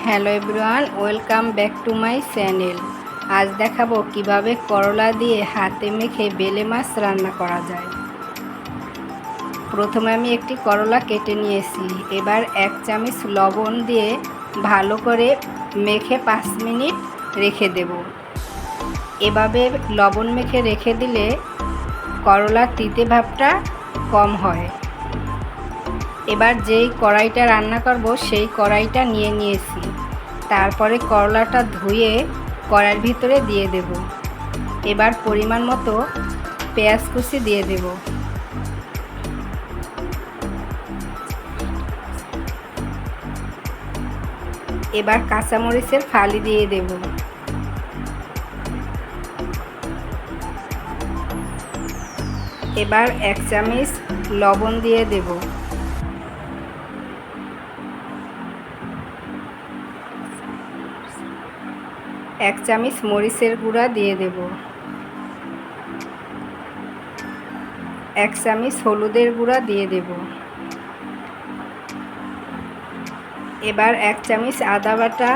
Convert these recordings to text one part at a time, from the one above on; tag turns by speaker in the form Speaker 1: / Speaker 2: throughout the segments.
Speaker 1: Hello everyone, welcome back to my channel. আজ দেখাবো কিভাবে করলা দিয়ে হাতে মেখে বেলে মাছ রান্না করা যায়। প্রথমে আমি একটি করলা কেটে নিয়েছি। এবার 1 চামচ লবণ দিয়ে ভালো করে মেখে 5 মিনিট রেখে দেব। এভাবে লবণ মেখে রেখে দিলে করলার তিতে ভাবটা কম হয়। এবার যেই কড়াইটা রান্না করব সেই কড়াইটা নিয়ে নিয়েছি। তারপরে করলাটা ধুয়ে কড়াইয়ের ভিতরে দিয়ে দেব। এবার পরিমাণ মতো পেঁয়াজ কুচি দিয়ে দেব। এবার কাঁচামরিচের ফালি দিয়ে দেব। এবার 1 চামচ লবণ দিয়ে দেব। এক চামচ মরিচের গুঁড়া দিয়ে দেব। 1 চামচ হলুদের গুঁড়া দিয়ে দেব। এবার 1 চামচ আদা বাটা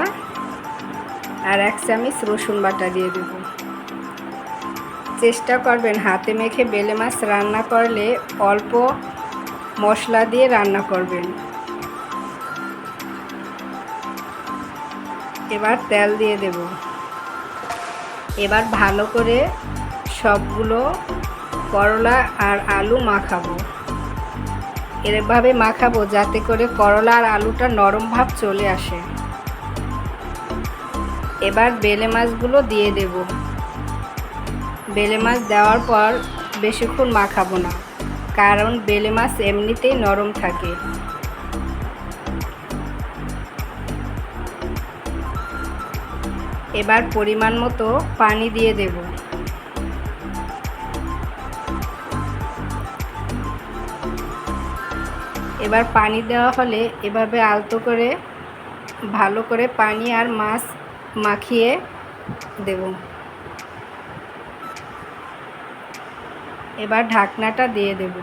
Speaker 1: আর 1 চামচ রসুন বাটা দিয়ে দেব। চেষ্টা করবেন হাতে মেখে বেলে মাছ রান্না করলে অল্প মশলা দিয়ে রান্না করবেন। এবার তেল দিয়ে দেব। এবার ভালো করে সবগুলো করলা আর আলু মাখাবো। এভাবে মাখাবো যাতে করে করলা আর আলুটা নরম ভাব চলে আসে। এবার বেলে মাছগুলো দিয়ে দেব। বেলে মাছ দেওয়ার পর বেশিক্ষণ মাখাবো না, কারণ বেলে মাছ এমনিতেই নরম থাকে। এবার পরিমাণ মতো পানি দিয়ে দেব। এবার পানি দেওয়া হলে এভাবে আলতো করে ভালো করে পানি আর মাছ মাখিয়ে দেব। এবার ঢাকনাটা দিয়ে দেব।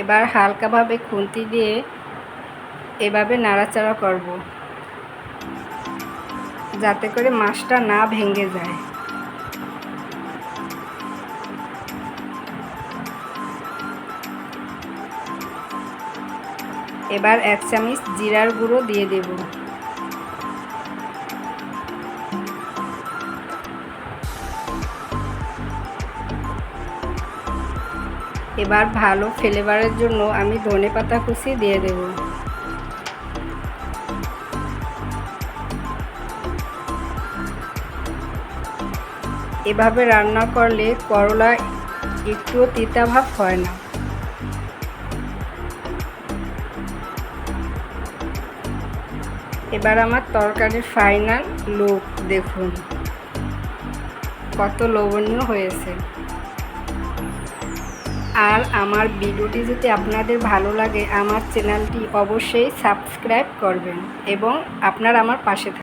Speaker 1: এবার হালকাভাবে খুন্তি দিয়ে এভাবে নাড়াচাড়া করব যাতে করে মাছটা না ভেঙে যায়। এবার 1 চামচ জিরার গুঁড়ো দিয়ে দেব। এবার ভালো ফ্লেভারের জন্য আমি ধনেপাতা কুচি দিয়ে দেব। এভাবে রান্না করলে করলা একটুও তিতা ভাব হয় না। এবার আমার তরকারির ফাইনাল লুক দেখুন, কত লোভনীয় হয়েছে। আর আমার ভিডিওটি যদি আপনাদের ভালো লাগে আমার চ্যানেলটি অবশ্যই সাবস্ক্রাইব করবেন এবং আপনারা আমার পাশে থাকবেন।